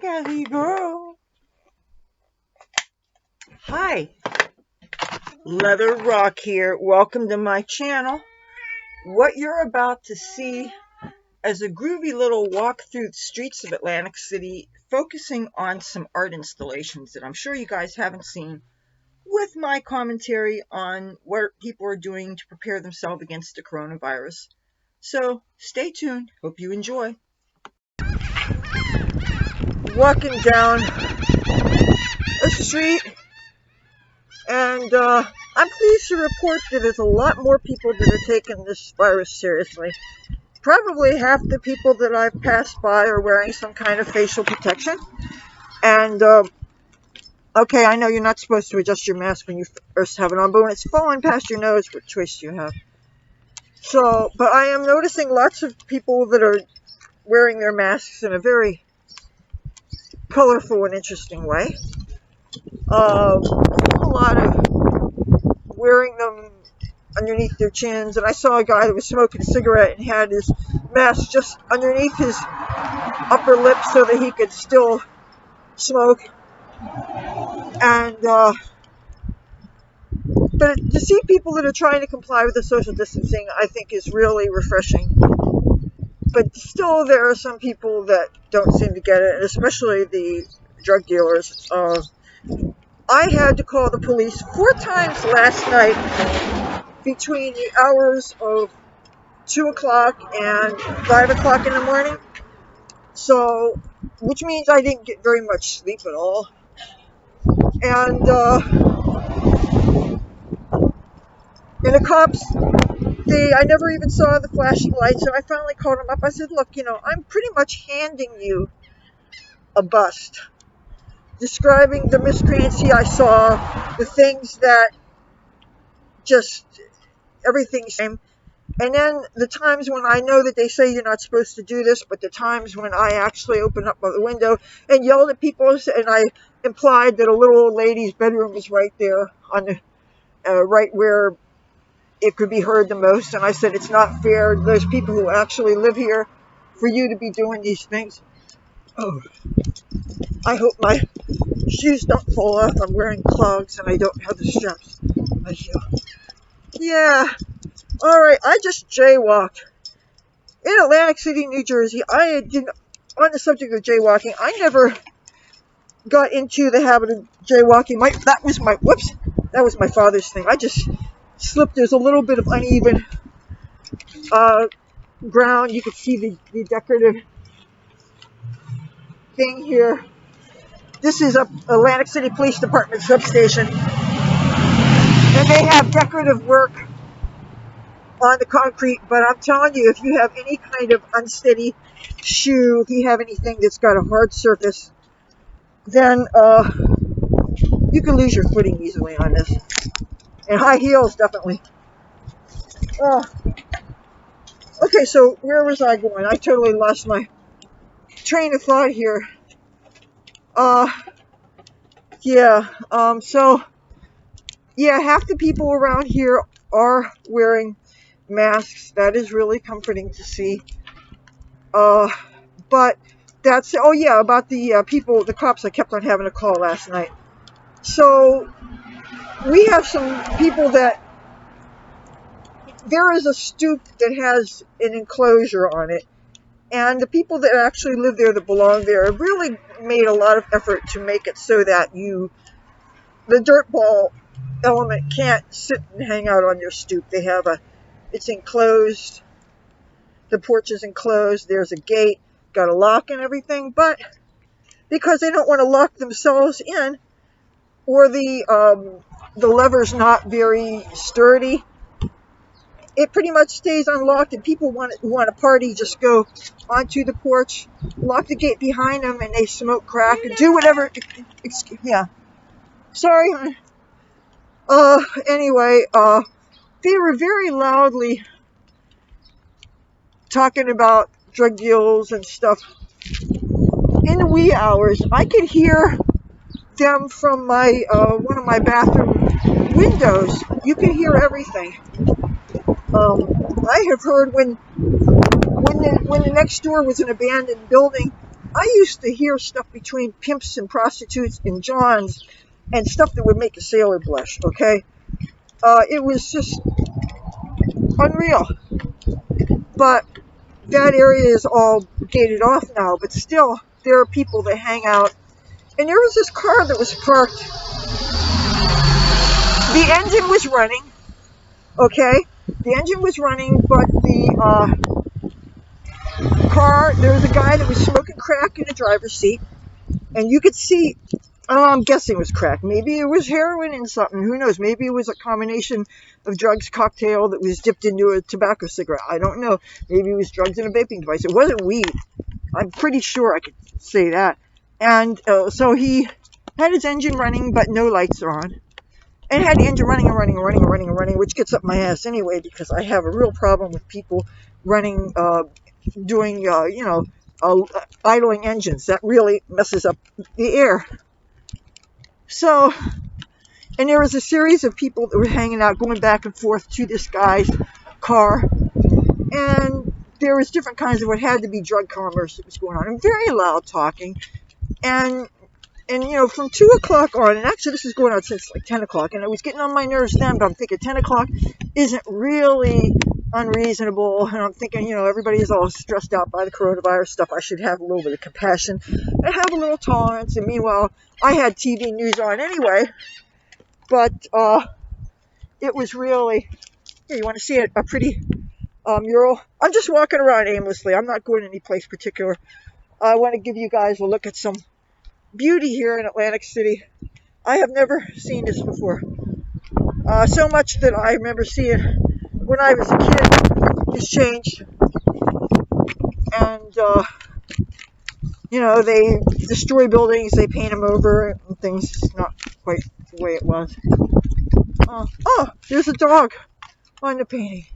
Kathy girl. Hi, Leather Rokk here. Welcome to my channel. What you're about to see is a groovy little walk through the streets of Atlantic City, focusing on some art installations that I'm sure you guys haven't seen, with my commentary on what people are doing to prepare themselves against the coronavirus. So stay tuned. Hope you enjoy. Walking down a street, and I'm pleased to report that there's a lot more people that are taking this virus seriously. Probably half the people that I've passed by are wearing some kind of facial protection. And okay, I know you're not supposed to adjust your mask when you first have it on, but when it's falling past your nose, what choice do you have? So, but I am noticing lots of people that are wearing their masks in a very colorful and interesting way. A lot of wearing them underneath their chins, and I saw a guy that was smoking a cigarette and had his mask just underneath his upper lip so that he could still smoke. And but to see people that are trying to comply with the social distancing, I think is really refreshing. But still, there are some people that don't seem to get it, and especially the drug dealers. I had to call the police 4 times last night between the hours of 2 o'clock and 5 o'clock in the morning. So, which means I didn't get very much sleep at all. And the cops, I never even saw the flashing lights, and I finally called them up. I said, look, I'm pretty much handing you a bust, describing the miscreancy I saw, the things that just, everything's same. And then the times when I know that they say you're not supposed to do this, but the times when I actually opened up the window and yelled at people, and I implied that a little old lady's bedroom was right there, on the right where it could be heard the most. And I said, it's not fair, those people who actually live here, for you to be doing these things. Oh, I hope my shoes don't fall off. I'm wearing clogs and I don't have the straps. Yeah. All right, I just jaywalked in Atlantic City, New Jersey. On the subject of jaywalking, I never got into the habit of jaywalking. That was my father's thing. I just slipped. There's a little bit of uneven ground. You could see the decorative thing here. This is Atlantic City Police Department substation, and they have decorative work on the concrete, but I'm telling you, if you have any kind of unsteady shoe, if you have anything that's got a hard surface, then you can lose your footing easily on this. And high heels, definitely. Okay, so where was I going? I totally lost my train of thought here. Half the people around here are wearing masks. That is really comforting to see. But that's, about the cops I kept on having a call last night. So we have some people that, there is a stoop that has an enclosure on it, and the people that actually live there, that belong there, have really made a lot of effort to make it so that the dirt ball element can't sit and hang out on your stoop. It's enclosed, the porch is enclosed, there's a gate, got a lock and everything, but because they don't want to lock themselves in, or the lever's not very sturdy, it pretty much stays unlocked, and people who want to party just go onto the porch, lock the gate behind them, and they smoke crack and do whatever. Sorry, hon. Anyway, they were very loudly talking about drug deals and stuff in the wee hours. I could hear them from my one of my bathroom windows. You can hear everything. I have heard when the next door was an abandoned building, I used to hear stuff between pimps and prostitutes and Johns and stuff that would make a sailor blush, okay? It was just unreal. But that area is all gated off now, but still, there are people that hang out. And there was this car that was parked. The engine was running, okay? The engine was running, but the car, there was a guy that was smoking crack in the driver's seat. And you could see, I'm guessing it was crack. Maybe it was heroin and something. Who knows? Maybe it was a combination of drugs cocktail that was dipped into a tobacco cigarette. I don't know. Maybe it was drugs in a vaping device. It wasn't weed. I'm pretty sure I could say that. And so he had his engine running, but no lights are on. And had the engine running, which gets up my ass anyway, because I have a real problem with people running, doing, idling engines. That really messes up the air. So, and there was a series of people that were hanging out, going back and forth to this guy's car. And there was different kinds of what had to be drug commerce that was going on. And very loud talking. And from 2 o'clock on, and actually this was going on since like 10 o'clock, and it was getting on my nerves then, but I'm thinking 10 o'clock isn't really unreasonable, and I'm thinking, everybody's all stressed out by the coronavirus stuff. I should have a little bit of compassion and have a little tolerance, and meanwhile, I had TV news on anyway, but it was really, here, you want to see a pretty mural? I'm just walking around aimlessly. I'm not going any place particular. I want to give you guys a look at some beauty here in Atlantic City. I have never seen this before. So much that I remember seeing when I was a kid has changed. And, they destroy buildings, they paint them over, and things. It's not quite the way it was. There's a dog on the painting.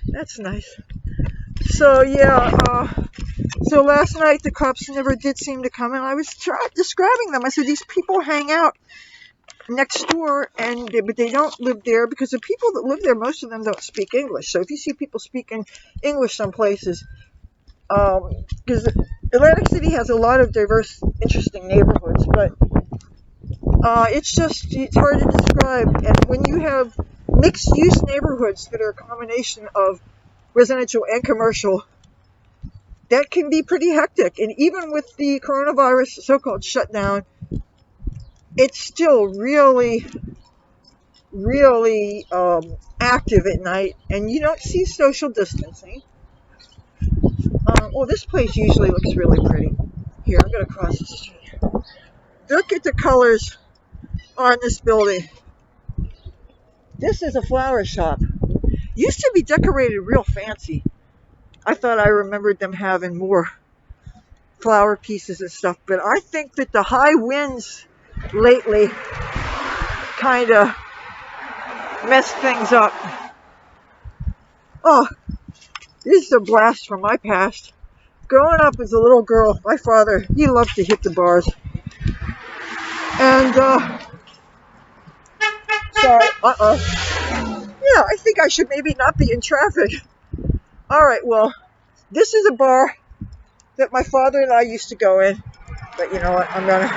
That's nice. So, so last night the cops never did seem to come, and I was describing them. I said, these people hang out next door, but they don't live there, because the people that live there, most of them don't speak English. So if you see people speaking English some places, because Atlantic City has a lot of diverse, interesting neighborhoods, but it's hard to describe. And when you have mixed-use neighborhoods that are a combination of residential and commercial, that can be pretty hectic. And even with the coronavirus so-called shutdown, it's still really, really active at night, and you don't see social distancing. This place usually looks really pretty. Here, I'm going to cross the street. Look at the colors on this building. This is a flower shop. Used to be decorated real fancy. I thought I remembered them having more flower pieces and stuff, but I think that the high winds lately kind of messed things up. Oh, this is a blast from my past. Growing up as a little girl, my father, he loved to hit the bars. And, sorry, yeah, I think I should maybe not be in traffic. Alright, well, this is a bar that my father and I used to go in. But you know what, I'm gonna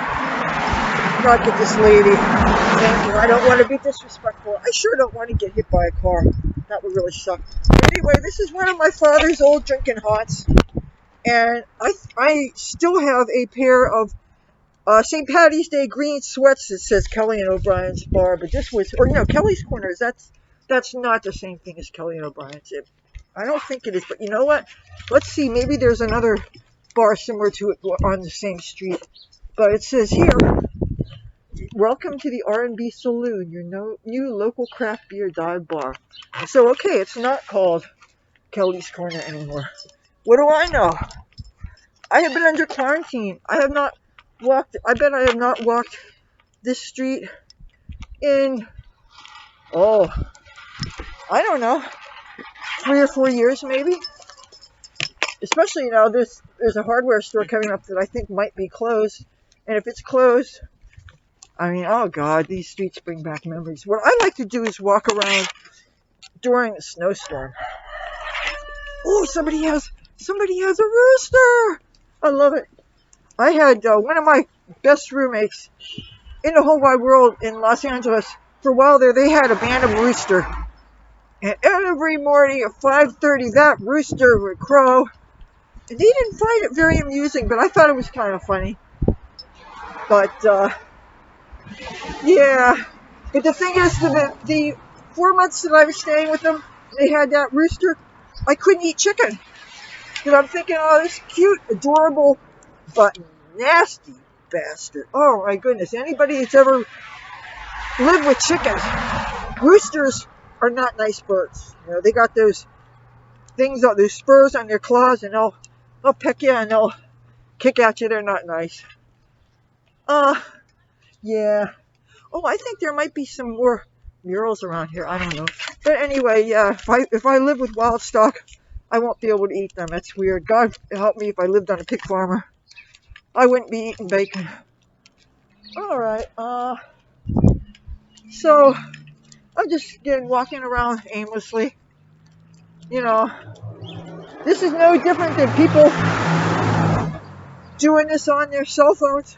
not get this lady. And I don't want to be disrespectful. I sure don't want to get hit by a car. That would really suck. But anyway, this is one of my father's old drinking haunts. And I still have a pair of St. Patty's Day green sweats that says Kelly and O'Brien's Bar. But this was, Kelly's Corners. That's not the same thing as Kelly and O'Brien's. I don't think it is. But you know what? Let's see. Maybe there's another bar similar to it on the same street. But it says here, welcome to the R&B Saloon, your new local craft beer dive bar. So, okay, it's not called Kelly's Corner anymore. What do I know? I have been under quarantine. I bet I have not walked this street in, I don't know, 3 or 4 years maybe. Especially now there's a hardware store coming up that I think might be closed. And if it's closed, I mean, oh God, these streets bring back memories. What I like to do is walk around during a snowstorm. Oh, somebody has a rooster. I love it. I had one of my best roommates in the whole wide world in Los Angeles. For a while there, they had a Bantam rooster. And every morning at 5:30, that rooster would crow. And they didn't find it very amusing, but I thought it was kind of funny. But, yeah. But the thing is, the 4 months that I was staying with them, they had that rooster. I couldn't eat chicken. And I'm thinking, oh, this cute, adorable, but nasty bastard. Oh, my goodness. Anybody that's ever lived with chickens, roosters are not nice birds. You know, they got those things, those spurs on their claws, and they'll peck you and they'll kick at you. They're not nice. Yeah. Oh, I think there might be some more murals around here. I don't know. But anyway, yeah, if I live with wild stock, I won't be able to eat them. That's weird. God help me if I lived on a pig farmer. I wouldn't be eating bacon. All right. So I'm just again walking around aimlessly. You know, this is no different than people doing this on their cell phones.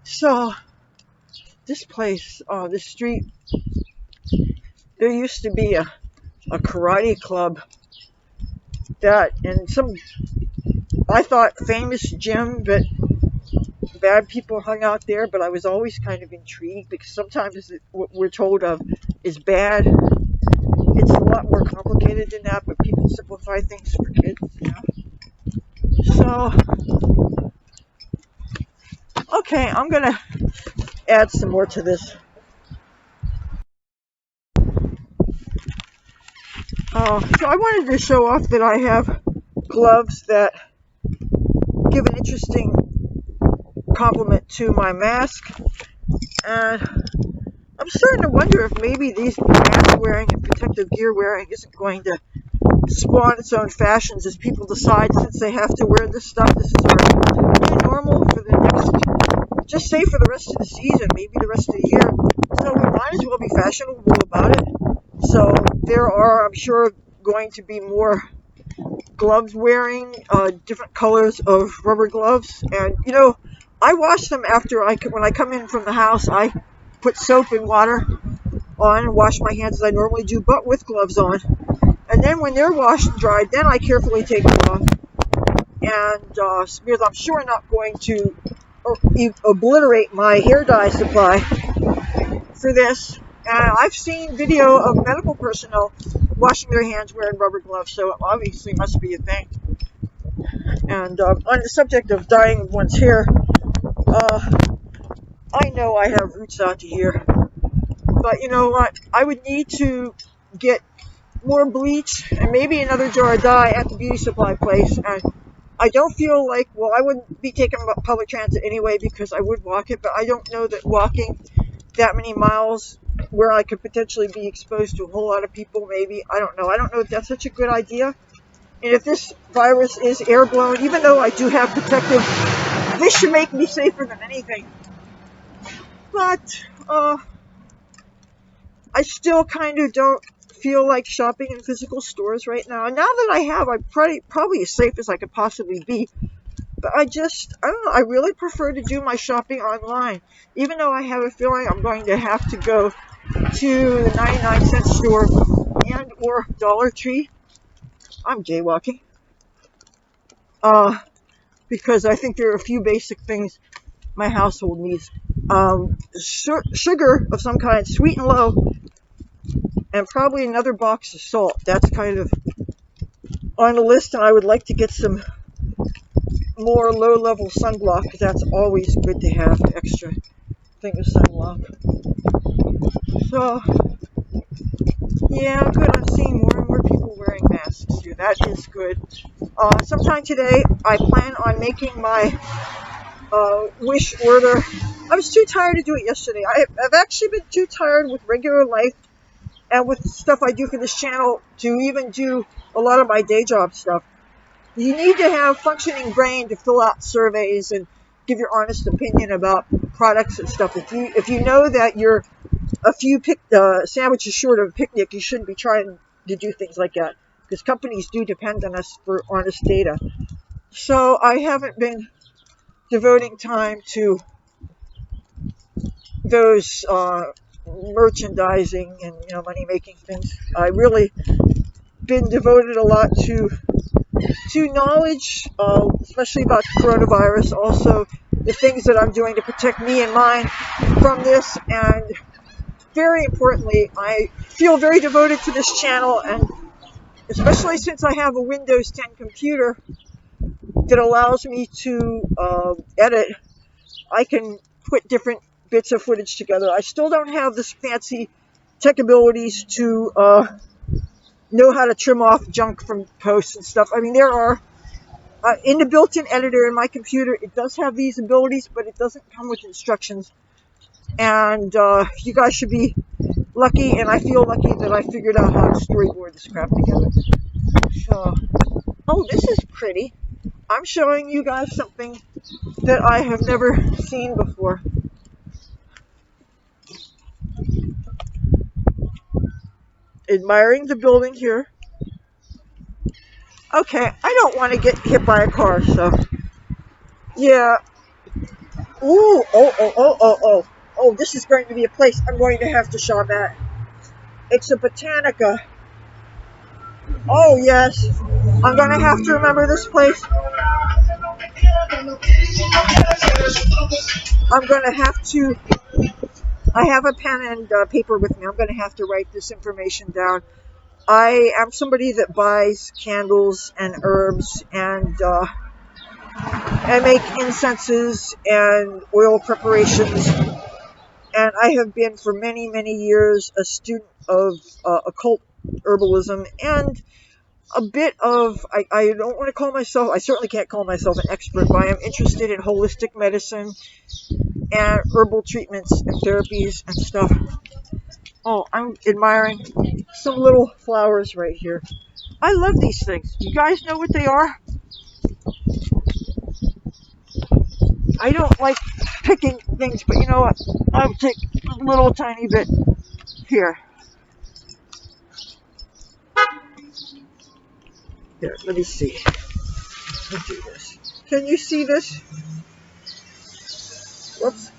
So this place, this street, there used to be a karate club that, and some, I thought, famous gym, but bad people hung out there. But I was always kind of intrigued because sometimes what we're told of is bad. It's a lot more complicated than that, but people simplify things for kids, you know. So, okay, I'm gonna add some more to this. So I wanted to show off that I have gloves that give an interesting complement to my mask, and I'm starting to wonder if maybe these mask wearing and protective gear wearing isn't going to spawn its own fashions as people decide, since they have to wear this stuff, this is our new normal for the next, just say for the rest of the season, maybe the rest of the year. So we might as well be fashionable about it. So there are, I'm sure, going to be more gloves wearing, different colors of rubber gloves. And, you know, I wash them after when I come in from the house. I put soap and water on and wash my hands as I normally do, but with gloves on. And then when they're washed and dried, then I carefully take them off. And because I'm sure not going to obliterate my hair dye supply for this. And I've seen video of medical personnel washing their hands wearing rubber gloves, so it obviously must be a thing. And on the subject of dyeing one's hair, I know I have roots out to here, but you know what? I would need to get more bleach and maybe another jar of dye at the beauty supply place. And I don't feel like, well, I wouldn't be taking public transit anyway because I would walk it, but I don't know that walking that many miles where I could potentially be exposed to a whole lot of people, maybe, I don't know. I don't know if that's such a good idea. And if this virus is airborne, even though I do have protective, this should make me safer than anything. But I still kind of don't feel like shopping in physical stores right now. And now that I have, I'm probably as safe as I could possibly be. But I don't know, I really prefer to do my shopping online. Even though I have a feeling I'm going to have to go to the 99-cent store and or Dollar Tree. I'm jaywalking. Because I think there are a few basic things my household needs. Sugar of some kind, sweet and low, and probably another box of salt. That's kind of on the list, and I would like to get some more low-level sunblock, because that's always good to have, extra thing of sunblock. So, yeah, good. I'm seeing more and more people wearing masks here. That is good. Sometime today, I plan on making my wish order. I was too tired to do it yesterday. I've actually been too tired with regular life and with stuff I do for this channel to even do a lot of my day job stuff. You need to have functioning brain to fill out surveys and give your honest opinion about products and stuff. If you know that you're a few sandwiches short of a picnic, you shouldn't be trying to do things like that. because companies do depend on us for honest data. So I haven't been devoting time to those merchandising and money making things. I really been devoted a lot to knowledge, especially about coronavirus. Also, the things that I'm doing to protect me and mine from this, and very importantly, I feel very devoted to this channel, and especially since I have a Windows 10 computer that allows me to edit, I can put different bits of footage together. I still don't have this fancy tech abilities to know how to trim off junk from posts and stuff. I mean, there are, in the built-in editor in my computer, it does have these abilities, but it doesn't come with instructions. And you guys should be lucky, and I feel lucky that I figured out how to storyboard this crap together. So, oh, this is pretty. I'm showing you guys something that I have never seen before. Admiring the building here. Okay, I don't want to get hit by a car, so yeah. Ooh, oh, this is going to be a place I'm going to have to shop at. It's a Botanica. Oh, yes. I'm going to have to remember this place. I'm going to have to, I have a pen and paper with me. I'm going to have to write this information down. I am somebody that buys candles and herbs and make incenses and oil preparations. And I have been for many, many years a student of occult herbalism and a bit of, I don't want to call myself, I certainly can't call myself an expert, but I am interested in holistic medicine and herbal treatments and therapies and stuff. Oh, I'm admiring some little flowers right here. I love these things. You guys know what they are? I don't like picking things, but you know what? I'll take a little tiny bit here. Here, let me see. Let me do this. Can you see this? Whoops.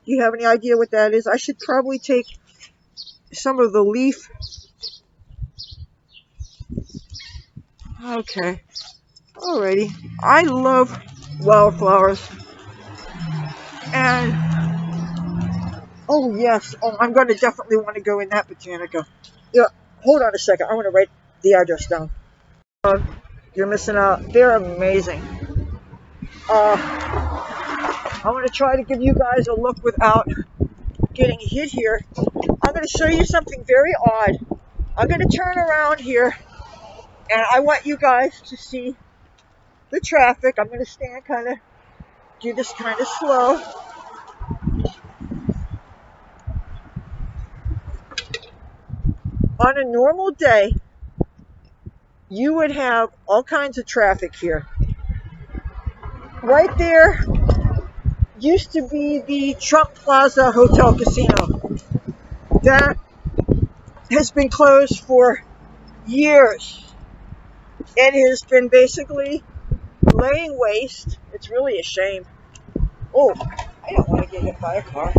Do you have any idea what that is? I should probably take some of the leaf. Okay. Alrighty. I love wildflowers. And, oh yes. Oh, I'm going to definitely want to go in that Botanica. Yeah, hold on a second. I want to write the address down. You're missing out. They're amazing. I want to try to give you guys a look without getting hit here. I'm going to show you something very odd. I'm going to turn around here, and I want you guys to see the traffic. I'm going to stand do this kind of slow. On a normal day, you would have all kinds of traffic here. Right there used to be the Trump Plaza Hotel Casino. That has been closed for years. It has been basically laying waste. It's really a shame. Oh, I don't want to get hit by a car.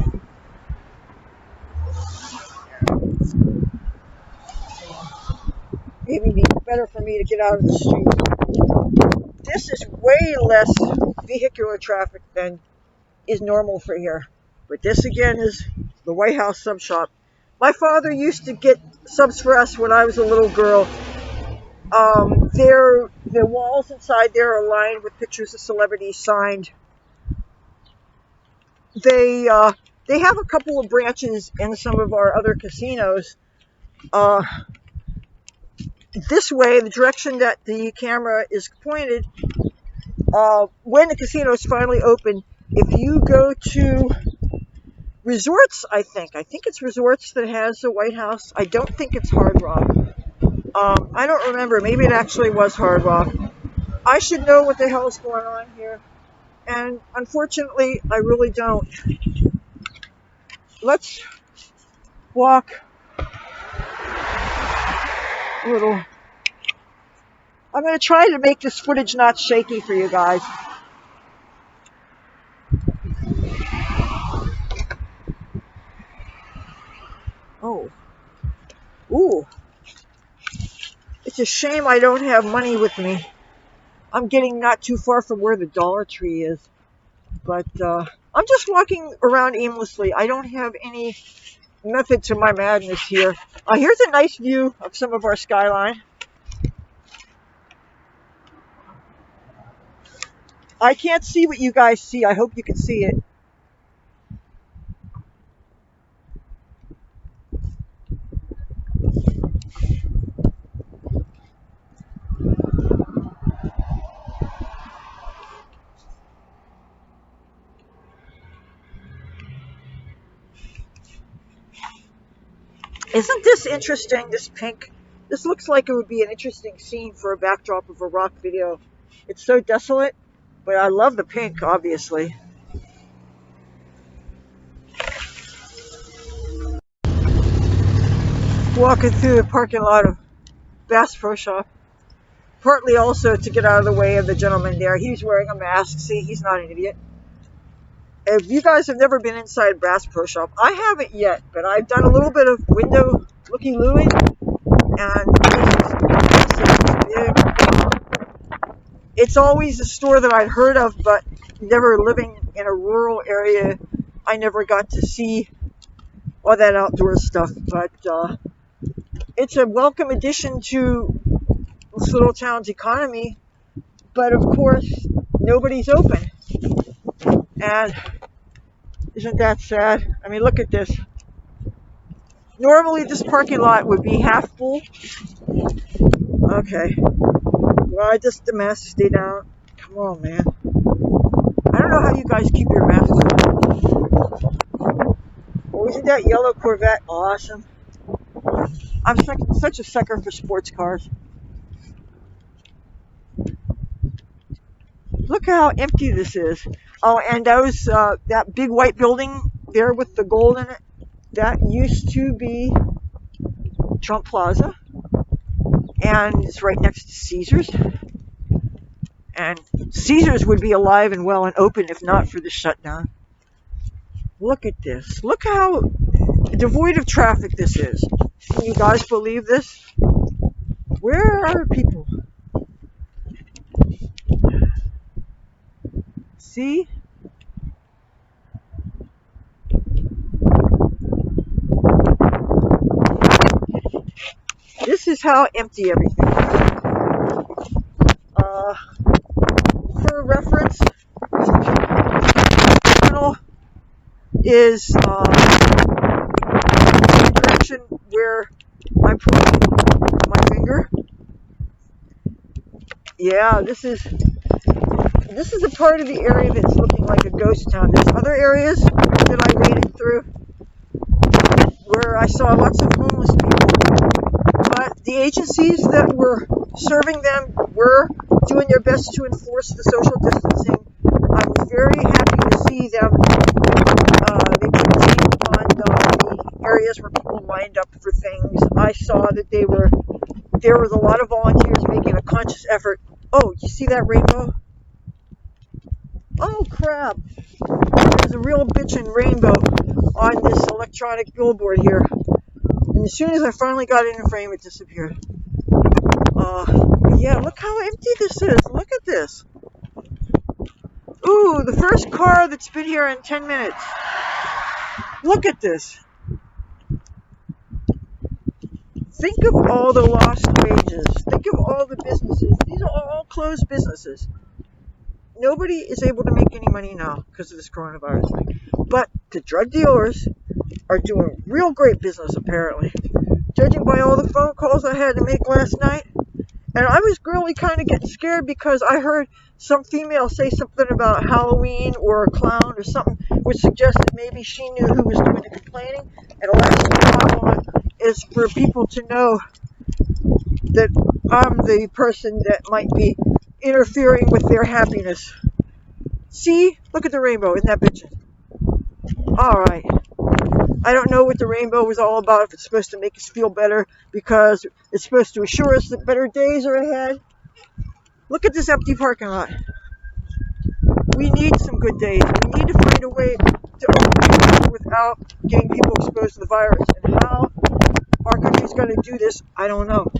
Maybe it'd be better for me to get out of the street. This is way less vehicular traffic than is normal for here. But this again is the White House sub shop. My father used to get subs for us when I was a little girl. The walls inside there are lined with pictures of celebrities signed. They have a couple of branches in some of our other casinos. This way, the direction that the camera is pointed, when the casino is finally open, if you go to Resorts, I think it's Resorts that has the White House. I don't think it's Hard Rock. I don't remember. Maybe it actually was Hard Rock. I should know what the hell is going on here. And unfortunately, I really don't. Let's walk little. I'm going to try to make this footage not shaky for you guys. Oh. Ooh. It's a shame I don't have money with me. I'm getting not too far from where the Dollar Tree is. But I'm just walking around aimlessly. I don't have any method to my madness here. Here's a nice view of some of our skyline. I can't see what you guys see. I hope you can see it. Isn't this interesting, this pink? This looks like it would be an interesting scene for a backdrop of a Rokk video. It's so desolate, but I love the pink, obviously. Walking through the parking lot of Bass Pro Shop. Partly also to get out of the way of the gentleman there. He's wearing a mask. See, he's not an idiot. If you guys have never been inside Bass Pro Shop, I haven't yet, but I've done a little bit of window looky-looey, and it's always a store that I'd heard of, but never living in a rural area, I never got to see all that outdoor stuff. But it's a welcome addition to this little town's economy. But of course, nobody's open. And isn't that sad? I mean, look at this. Normally, this parking lot would be half full. Okay. Well, the mask stay down. Come on, man. I don't know how you guys keep your masks on. Oh, isn't that yellow Corvette awesome? I'm such a sucker for sports cars. Look how empty this is. Oh, and that big white building there with the gold in it, that used to be Trump Plaza. And it's right next to Caesars. And Caesars would be alive and well and open if not for the shutdown. Look at this. Look how devoid of traffic this is. Can you guys believe this? Where are people? See? This is how empty everything is. For reference, the tunnel is the direction where I'm pointing my finger. Yeah, this is a part of the area that's looking like a ghost town. There's other areas that I waded through where I saw lots of homeless people. But the agencies that were serving them were doing their best to enforce the social distancing. I was very happy to see them. They put tape on the areas where people lined up for things. I saw that there was a lot of volunteers making a conscious effort. Oh, you see that rainbow? Oh crap! There's a real bitchin' rainbow on this electronic billboard here. And as soon as I finally got it in frame, it disappeared. Yeah, look how empty this is. Look at this. Ooh, the first car that's been here in 10 minutes. Look at this. Think of all the lost wages. Think of all the businesses. These are all closed businesses. Nobody is able to make any money now because of this coronavirus thing. But the drug dealers are doing real great business, apparently. Judging by all the phone calls I had to make last night. And I was really kind of getting scared because I heard some female say something about Halloween or a clown or something, which suggested maybe she knew who was doing the complaining. And the last thing I want is for people to know that I'm the person that might be interfering with their happiness. See? Look at the rainbow. Isn't that bitchin'? Alright. I don't know what the rainbow was all about, if it's supposed to make us feel better because it's supposed to assure us that better days are ahead. Look at this empty parking lot. We need some good days. We need to find a way to open without getting people exposed to the virus. And how our country's going to do this, I don't know.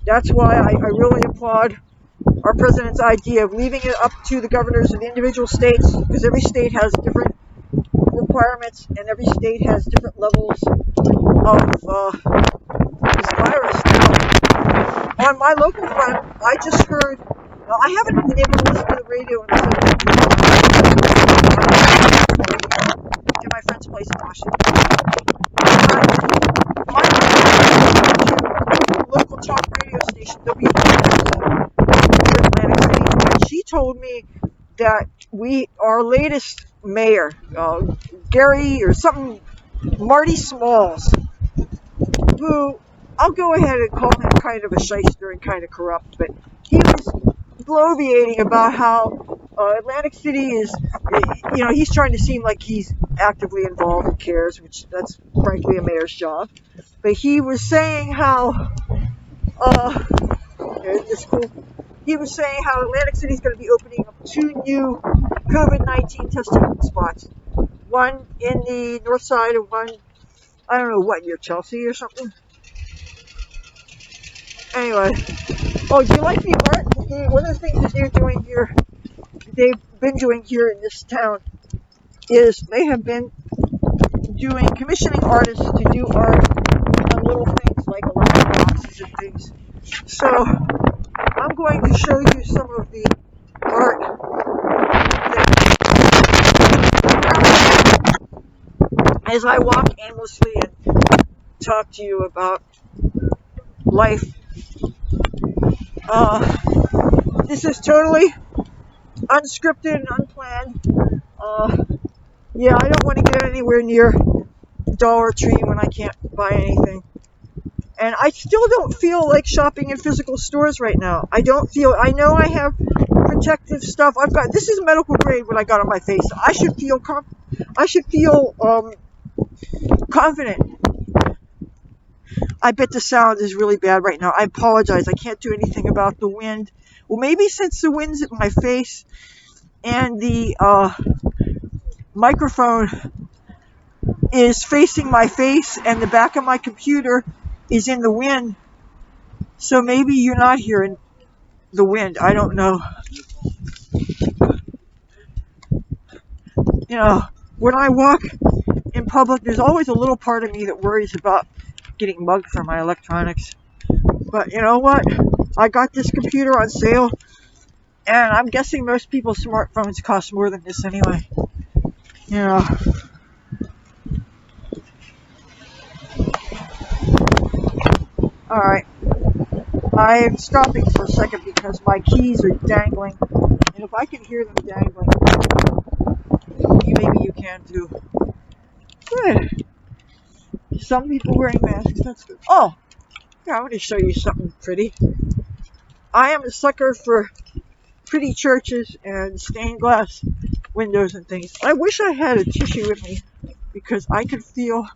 That's why I really applaud our president's idea of leaving it up to the governors of the individual states, because every state has different requirements and every state has different levels of this virus. Now, on my local front, I just heard, now I haven't been able to listen to the radio in to my friend's place in Washington. But my local talk radio station, WPSL, in Atlantic City, and she told me that our latest mayor, Gary or something, Marty Smalls, who I'll go ahead and call him kind of a shyster and kind of corrupt, but he was bloviating about how Atlantic City is, he's trying to seem like he's actively involved and cares, which that's frankly a mayor's job. But he was saying how, it's cool. He was saying how Atlantic City is going to be opening up 2 new COVID-19 testing spots. One in the north side and one, I don't know what, near Chelsea or something. Anyway. Oh, do you like the art? One of the things that they've been doing here in this town, is they have been commissioning artists to do art on little things like electric boxes and things. So, I'm going to show you some of the art as I walk aimlessly and talk to you about life. This is totally unscripted and unplanned. Yeah, I don't want to get anywhere near Dollar Tree when I can't buy anything. And I still don't feel like shopping in physical stores right now. I know I have protective stuff. This is medical grade what I got on my face. I should feel confident. I bet the sound is really bad right now. I apologize. I can't do anything about the wind. Well, maybe since the wind's at my face and the microphone is facing my face and the back of my computer is in the wind, so maybe you're not hearing the wind. I don't know. When I walk in public, there's always a little part of me that worries about getting mugged for my electronics. But you know what? I got this computer on sale, and I'm guessing most people's smartphones cost more than this anyway. Alright. I'm stopping for a second because my keys are dangling. And if I can hear them dangling, maybe you can too. Good. Some people wearing masks, that's good. Oh! Yeah, I'm going to show you something pretty. I am a sucker for pretty churches and stained glass windows and things. I wish I had a tissue with me because I could feel.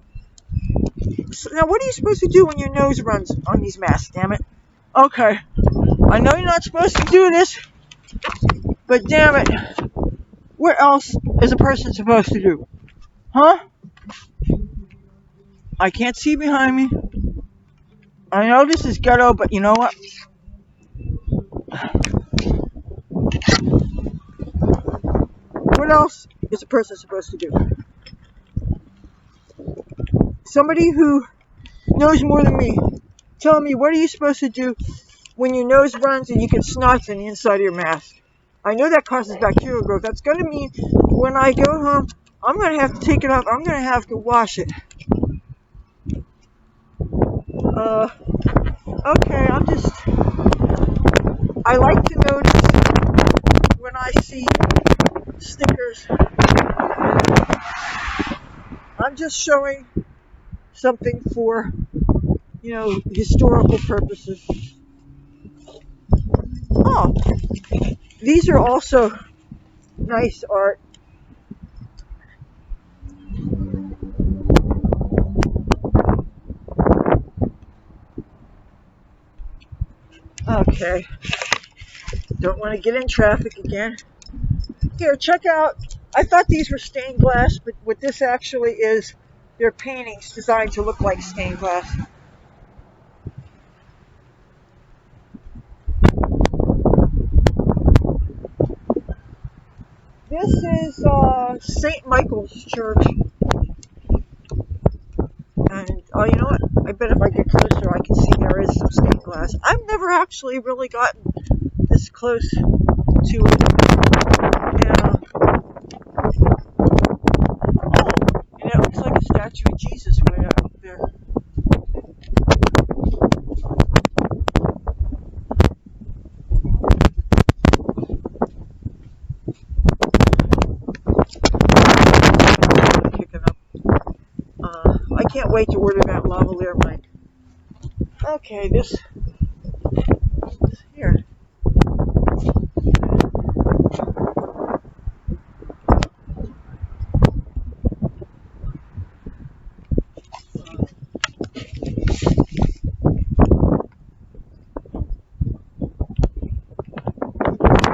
Now, what are you supposed to do when your nose runs on these masks, damn it? Okay, I know you're not supposed to do this, but damn it, what else is a person supposed to do? Huh? I can't see behind me. I know this is ghetto, but you know what? What else is a person supposed to do? Somebody who knows more than me, tell me, what are you supposed to do when your nose runs and you get snots in the inside of your mask? I know that causes bacterial growth. That's going to mean when I go home, I'm going to have to take it off. I'm going to have to wash it. Okay, I like to notice when I see stickers. I'm just showing something for, historical purposes. Oh, these are also nice art. Okay, don't want to get in traffic again. Here, check out. I thought these were stained glass, but what this actually is, they're paintings designed to look like stained glass. This is St. Michael's Church. And, oh, you know what? I bet if I get closer, I can see there is some stained glass. I've never actually really gotten this close to it. Yeah. Oh, and it looks like a statue of Jesus way up there. Picking up. I can't wait to order that lavalier mic. Okay, this here.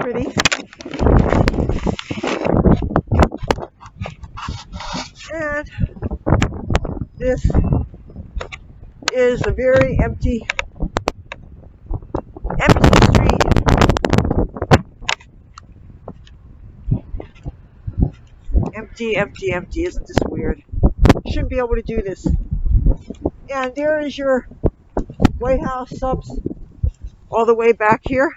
Pretty. And this is a very empty street. Empty. Isn't this weird? Shouldn't be able to do this. And there is your White House subs all the way back here.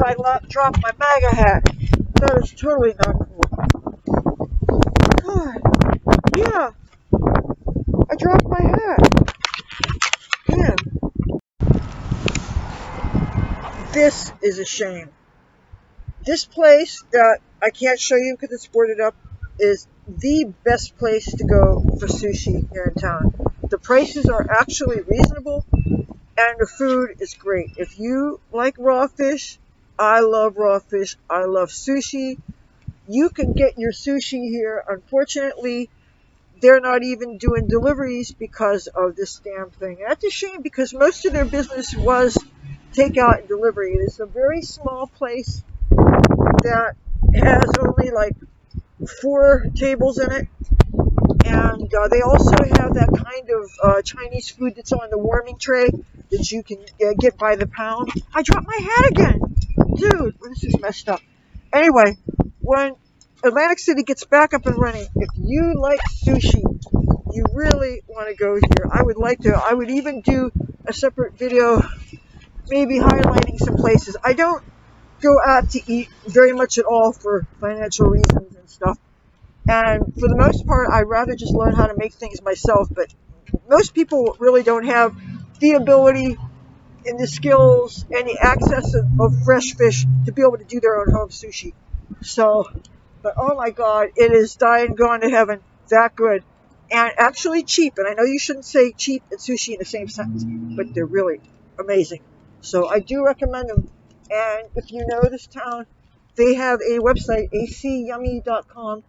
I dropped my MAGA hat. That is totally not cool. God, yeah, I dropped my hat. Man, this is a shame. This place that I can't show you because it's boarded up is the best place to go for sushi here in town. The prices are actually reasonable and the food is great. If you like raw fish, I love raw fish. I love sushi. You can get your sushi here. Unfortunately, they're not even doing deliveries because of this damn thing. That's a shame because most of their business was takeout and delivery. It is a very small place that has only like 4 tables in it. And they also have that kind of Chinese food that's on the warming tray that you can get by the pound. I dropped my hat again. Dude, this is messed up. Anyway, when Atlantic City gets back up and running, if you like sushi, you really want to go here. I would even do a separate video, maybe highlighting some places. I don't go out to eat very much at all for financial reasons and stuff. And for the most part, I'd rather just learn how to make things myself. But most people really don't have the ability and the skills and the access of fresh fish to be able to do their own home sushi. So, but oh my God, it is dying, going to heaven, that good. And actually cheap. And I know you shouldn't say cheap and sushi in the same sentence, but they're really amazing. So I do recommend them. And if you know this town, they have a website, acyummy.com,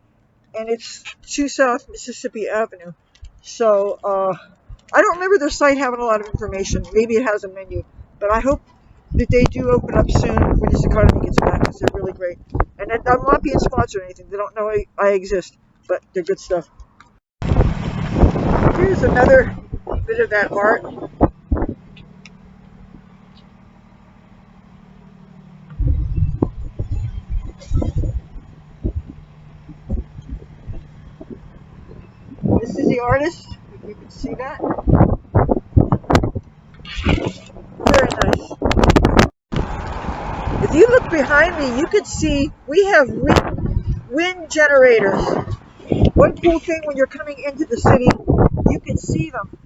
and it's 2 South Mississippi Avenue. So, I don't remember their site having a lot of information. Maybe it has a menu. But I hope that they do open up soon when this economy gets back, because they're really great. And I'm not being sponsored or anything. They don't know I exist, but they're good stuff. Here's another bit of that art. This is the artist, if you can see that. Very nice. If you look behind me, you can see we have wind generators. One cool thing when you're coming into the city, you can see them.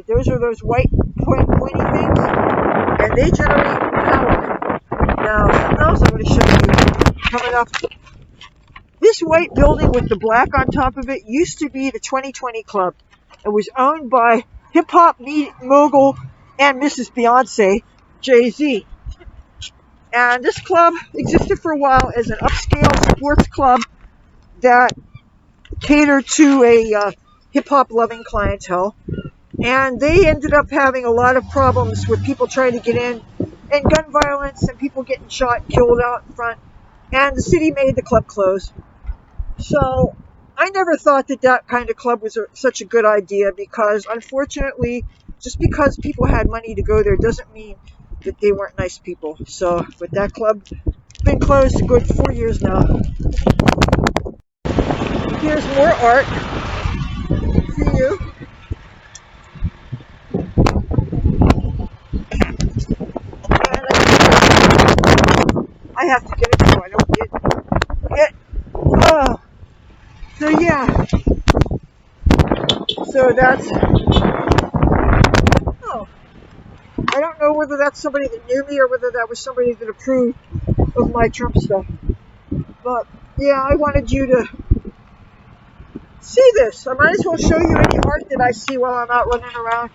Those are those white pointy things, and they generate power. Now, something else I'm going to show you coming up. This white building with the black on top of it used to be the 2020 Club. It was owned by hip-hop mogul and Mrs. Beyonce, Jay-Z. And this club existed for a while as an upscale sports club that catered to a hip-hop loving clientele. And they ended up having a lot of problems with people trying to get in, and gun violence, and people getting shot and killed out in front. And the city made the club close. So I never thought that that kind of club was such a good idea, because unfortunately, just because people had money to go there doesn't mean that they weren't nice people. So, but that club's been closed a good 4 years now. Here's more art for you. I have to get it so I don't get it. Oh, so yeah. So that's. Oh, I don't know whether that's somebody that knew me or whether that was somebody that approved of my Trump stuff. But yeah, I wanted you to see this. I might as well show you any art that I see while I'm out running around.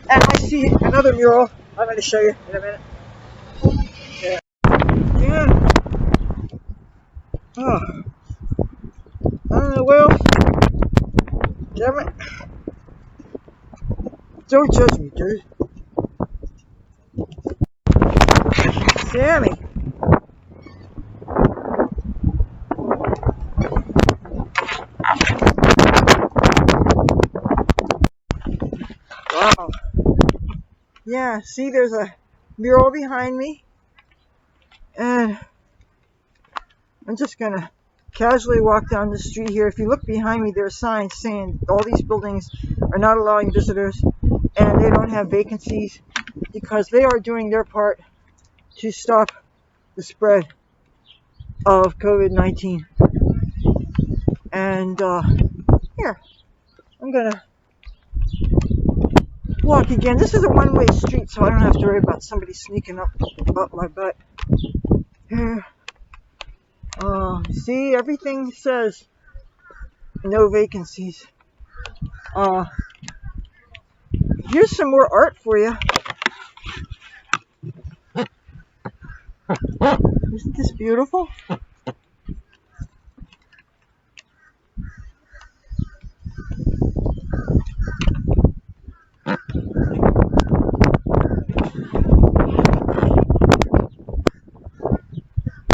And I see another mural I'm going to show you in a minute. Yeah. Yeah. Oh. Well, damn it. Don't judge me, dude. Sammy. Wow. Yeah, see, there's a mural behind me. And I'm just going to casually walk down the street here. If you look behind me, there are signs saying all these buildings are not allowing visitors, and they don't have vacancies because they are doing their part to stop the spread of COVID-19. And here, I'm going to walk again. This is a one-way street, so I don't have to worry about somebody sneaking up my butt. Here. See, everything says no vacancies. Here's some more art for you. Isn't this beautiful?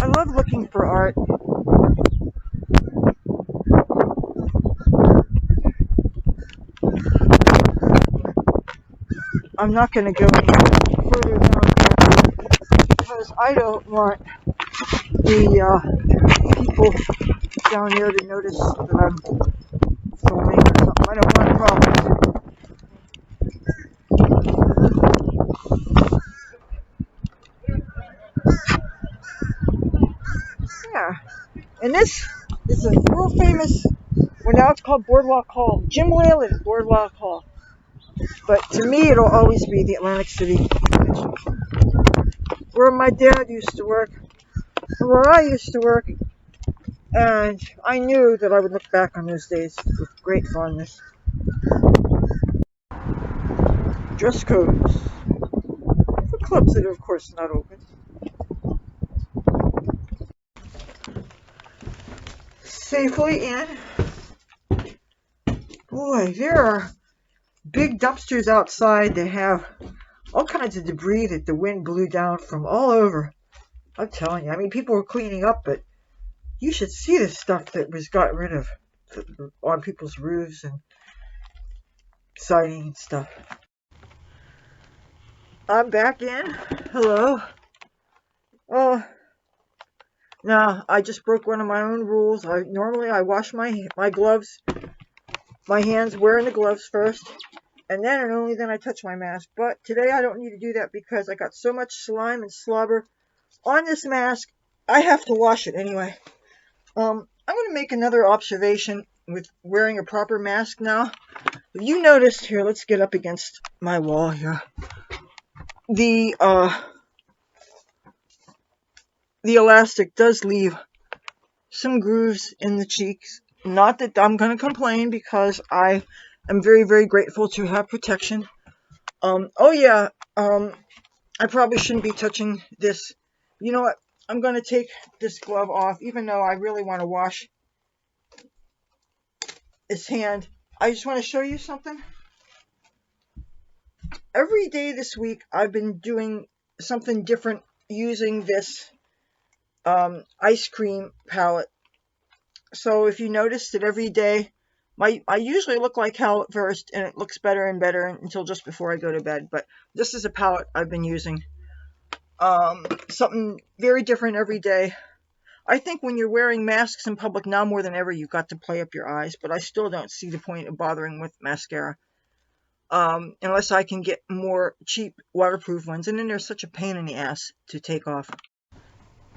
I love looking for art. I'm not going to go any further down here because I don't want the people down there to notice that I'm filming or something. I don't want problems. Yeah, and this is a world famous, well, now it's called Boardwalk Hall. Jim Whalen, Boardwalk Hall. But to me, it'll always be the Atlantic City, where my dad used to work, and where I used to work. And I knew that I would look back on those days with great fondness. Dress codes for clubs that are, of course, not open. Safely in. Boy, there are big dumpsters outside that have all kinds of debris that the wind blew down from all over. I'm telling you, I mean, people were cleaning up, but you should see the stuff that was got rid of on people's roofs and siding and stuff. I'm back in. Hello. Oh, now I just broke one of my own rules. Normally I wash my gloves, my hands wearing the gloves first, and then and only then I touch my mask. But today I don't need to do that because I got so much slime and slobber on this mask. I have to wash it anyway. I'm going to make another observation with wearing a proper mask now. If you noticed here, let's get up against my wall here. The elastic does leave some grooves in the cheeks. Not that I'm going to complain, because I am very, very grateful to have protection. Oh yeah, I probably shouldn't be touching this. You know what? I'm going to take this glove off, even though I really want to wash his hand. I just want to show you something. Every day this week, I've been doing something different using this ice cream palette. So if you notice that every day, I usually look like hell at first, and it looks better and better until just before I go to bed. But this is a palette I've been using. Something very different every day. I think when you're wearing masks in public now more than ever, you've got to play up your eyes. But I still don't see the point of bothering with mascara. Unless I can get more cheap waterproof ones. And then they're such a pain in the ass to take off.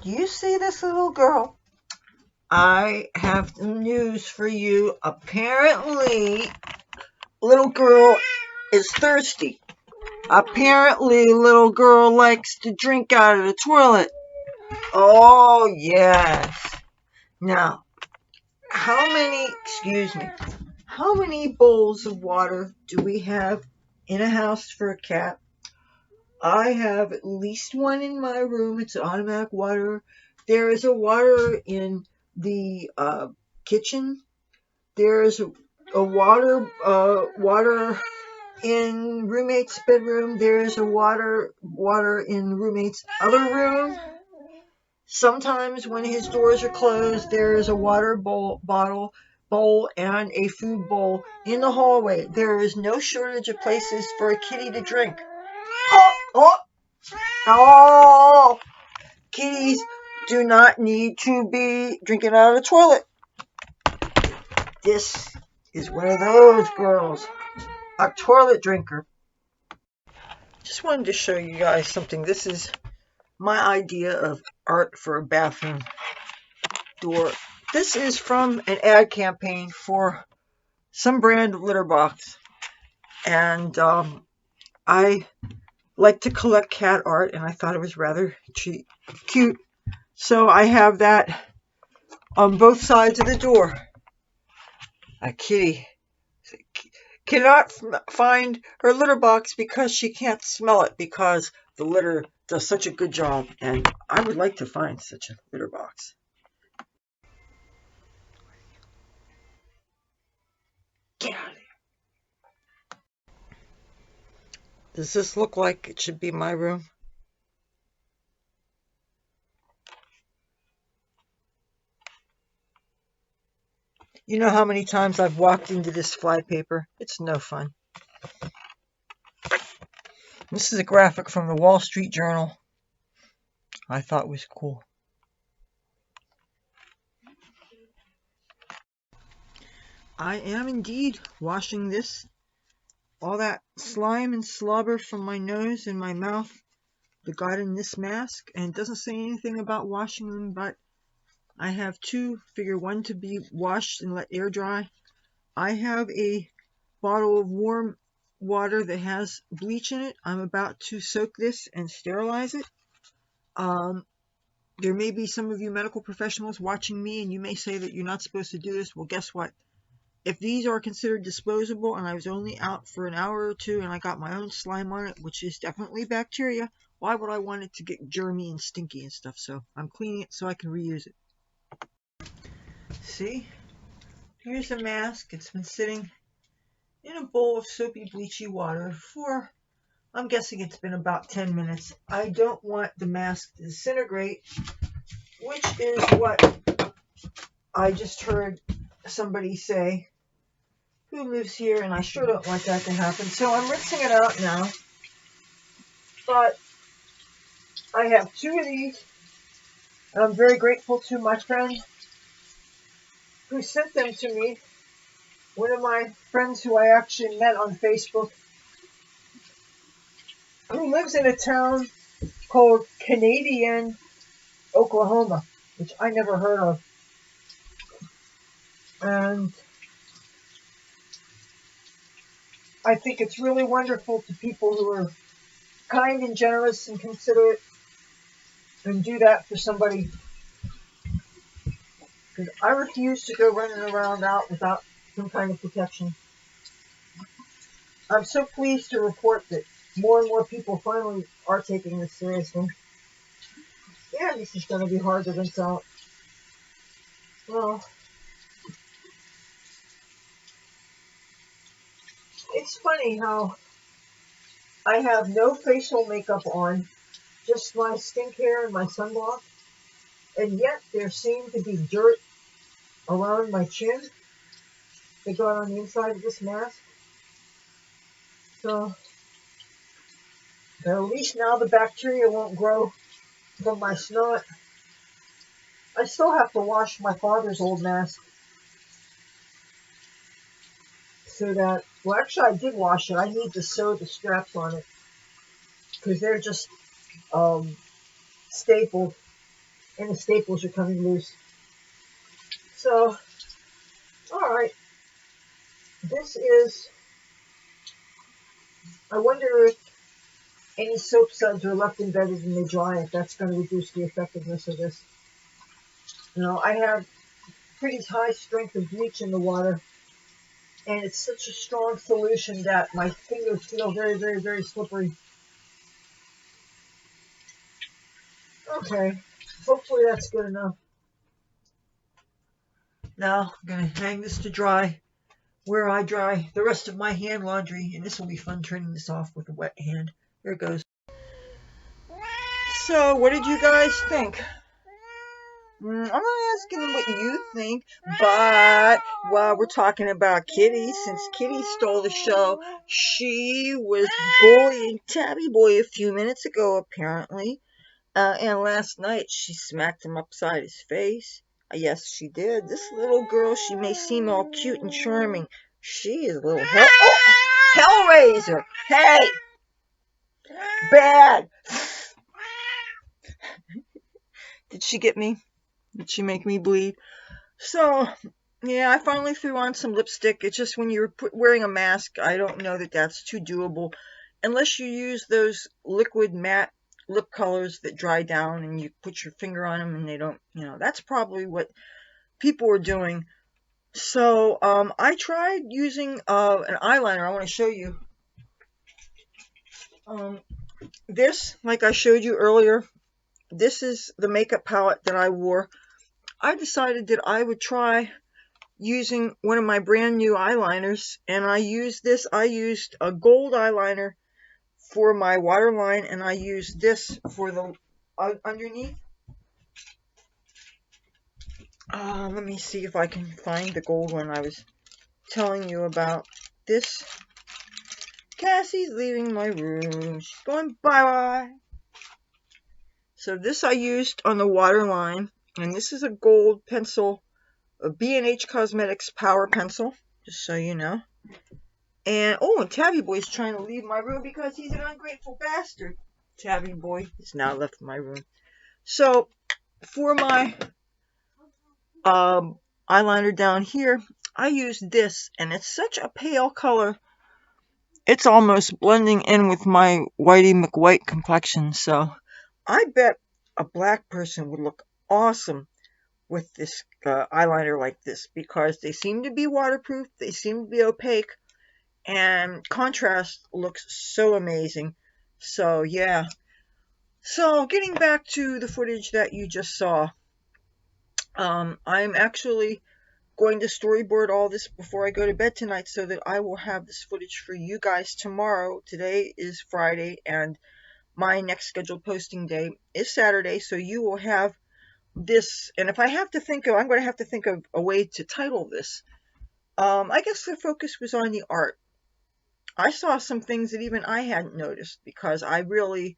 Do you see this little girl? I have news for you. Apparently, little girl is thirsty. Apparently, little girl likes to drink out of the toilet. Oh, yes. Now, how many bowls of water do we have in a house for a cat? I have at least one in my room. It's automatic water. There is a water in the kitchen. There is a water in roommate's bedroom. There is a water in roommate's other room. Sometimes when his doors are closed, there is a water bowl and a food bowl in the hallway. There is no shortage of places for a kitty to drink. Oh! Kitties do not need to be drinking out of the toilet. This is one of those girls, a toilet drinker. Just wanted to show you guys something. This is my idea of art for a bathroom door. This is from an ad campaign for some brand of litter box. And I like to collect cat art, and I thought it was rather cute. So I have that on both sides of the door. A kitty cannot find her litter box because she can't smell it, because the litter does such a good job, and I would like to find such a litter box. Get out of there. Does this look like it should be my room? You know how many times I've walked into this flypaper? It's no fun. This is a graphic from the Wall Street Journal. I thought was cool. I am indeed washing this. All that slime and slobber from my nose and my mouth that got in this mask, and it doesn't say anything about washing them, but I have figure one to be washed and let air dry. I have a bottle of warm water that has bleach in it. I'm about to soak this and sterilize it. There may be some of you medical professionals watching me, and you may say that you're not supposed to do this. Well, guess what? If these are considered disposable, and I was only out for an hour or two, and I got my own slime on it, which is definitely bacteria, why would I want it to get germy and stinky and stuff? So I'm cleaning it so I can reuse it. See? Here's a mask. It's been sitting in a bowl of soapy, bleachy water for, I'm guessing it's been about 10 minutes. I don't want the mask to disintegrate, which is what I just heard somebody say who lives here, and I sure don't want that to happen. So I'm rinsing it out now. But I have 2 of these, and I'm very grateful to my friend who sent them to me. One of my friends who I actually met on Facebook, who lives in a town called Canadian, Oklahoma, which I never heard of. And I think it's really wonderful to people who are kind and generous and considerate and do that for somebody. Because I refuse to go running around out without some kind of protection. I'm so pleased to report that more and more people finally are taking this seriously. Yeah, this is going to be hard to rinse out. Well, it's funny how I have no facial makeup on, just my skincare and my sunblock, and yet there seemed to be dirt around my chin that got on the inside of this mask. So at least now the bacteria won't grow from my snot. I still have to wash my father's old mask so that, well, actually I did wash it. I need to sew the straps on it because they're just stapled, and the staples are coming loose. So, all right, this is, I wonder if any soap suds are left embedded and they dry, if that's going to reduce the effectiveness of this. You know, I have pretty high strength of bleach in the water, and it's such a strong solution that my fingers feel very, very, very slippery. Okay, hopefully that's good enough. Now I'm going to hang this to dry where I dry the rest of my hand laundry, and this will be fun turning this off with a wet hand. Here it goes. So, what did you guys think? I'm not asking what you think, but while we're talking about Kitty, since Kitty stole the show, she was bullying Tabby Boy a few minutes ago, apparently. And last night she smacked him upside his face. Yes, she did. This little girl, she may seem all cute and charming. She is a little Hellraiser. Hey! Bad! Did she get me? Did she make me bleed? So, yeah, I finally threw on some lipstick. It's just when you're wearing a mask, I don't know that that's too doable. Unless you use those liquid matte lip colors that dry down and you put your finger on them and they don't, that's probably what people were doing. So, I tried using an eyeliner. I want to show you. This, like I showed you earlier, this is the makeup palette that I wore. I decided that I would try using one of my brand new eyeliners, and I used this. I used a gold eyeliner for my waterline, and I used this for the underneath. Let me see if I can find the gold one I was telling you about. This. Cassie's leaving my room. She's going bye-bye. So this I used on the waterline, and this is a gold pencil, a B&H Cosmetics Power Pencil, just so you know. And, and Tabby Boy's trying to leave my room because he's an ungrateful bastard. Tabby Boy has now left my room. So, for my eyeliner down here, I used this, and it's such a pale color. It's almost blending in with my Whitey McWhite complexion. So, I bet a black person would look awesome with this eyeliner like this, because they seem to be waterproof, they seem to be opaque, and contrast looks so amazing. So yeah. So getting back to the footage that you just saw, I'm actually going to storyboard all this before I go to bed tonight so that I will have this footage for you guys tomorrow. Today is Friday, and my next scheduled posting day is Saturday, so you will have this. And if I have to think of, I'm going to have to think of a way to title this. I guess the focus was on the art. I saw some things that even I hadn't noticed, because I went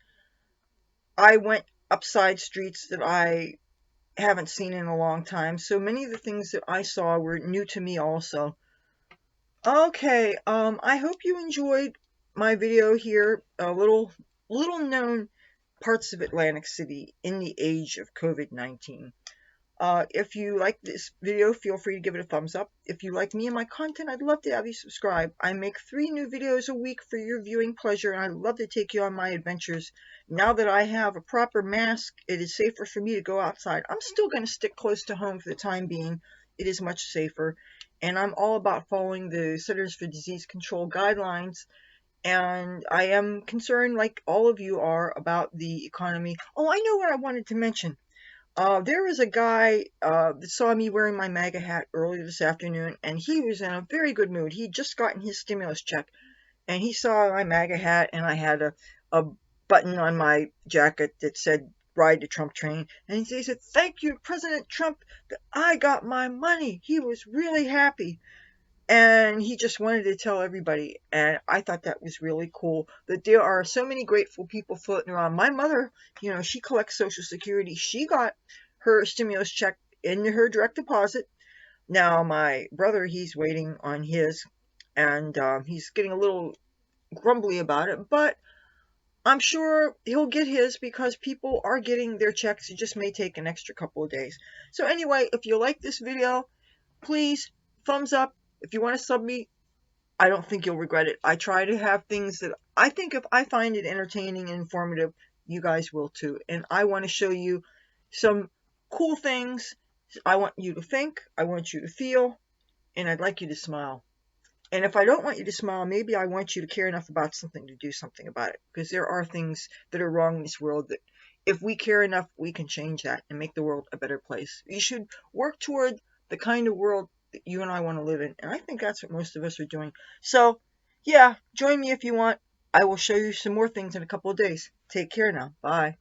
up side streets that I haven't seen in a long time. So many of the things that I saw were new to me also. Okay, I hope you enjoyed my video here. A little known parts of Atlantic City in the age of COVID-19. If you like this video, feel free to give it a thumbs up. If you like me and my content, I'd love to have you subscribe. I make 3 new videos a week for your viewing pleasure, and I'd love to take you on my adventures. Now that I have a proper mask, it is safer for me to go outside. I'm still going to stick close to home for the time being. It is much safer. And I'm all about following the Centers for Disease Control guidelines. And I am concerned, like all of you are, about the economy. Oh, I know what I wanted to mention. There was a guy that saw me wearing my MAGA hat earlier this afternoon, and he was in a very good mood. He'd just gotten his stimulus check, and he saw my MAGA hat, and I had a button on my jacket that said, "Ride the Trump train." And he said, "Thank you, President Trump, that I got my money." He was really happy. And he just wanted to tell everybody, and I thought that was really cool, that there are so many grateful people floating around. My mother, she collects Social Security. She got her stimulus check into her direct deposit. Now my brother, he's waiting on his, and he's getting a little grumbly about it, but I'm sure he'll get his because people are getting their checks. It just may take an extra couple of days. So anyway, if you like this video, please thumbs up. If you want to sub me, I don't think you'll regret it. I try to have things that I think if I find it entertaining and informative, you guys will too. And I want to show you some cool things. I want you to think, I want you to feel, and I'd like you to smile. And if I don't want you to smile, maybe I want you to care enough about something to do something about it. Because there are things that are wrong in this world that if we care enough, we can change that and make the world a better place. We should work toward the kind of world that you and I want to live in. And I think that's what most of us are doing. So, yeah, join me if you want. I will show you some more things in a couple of days. Take care now. Bye.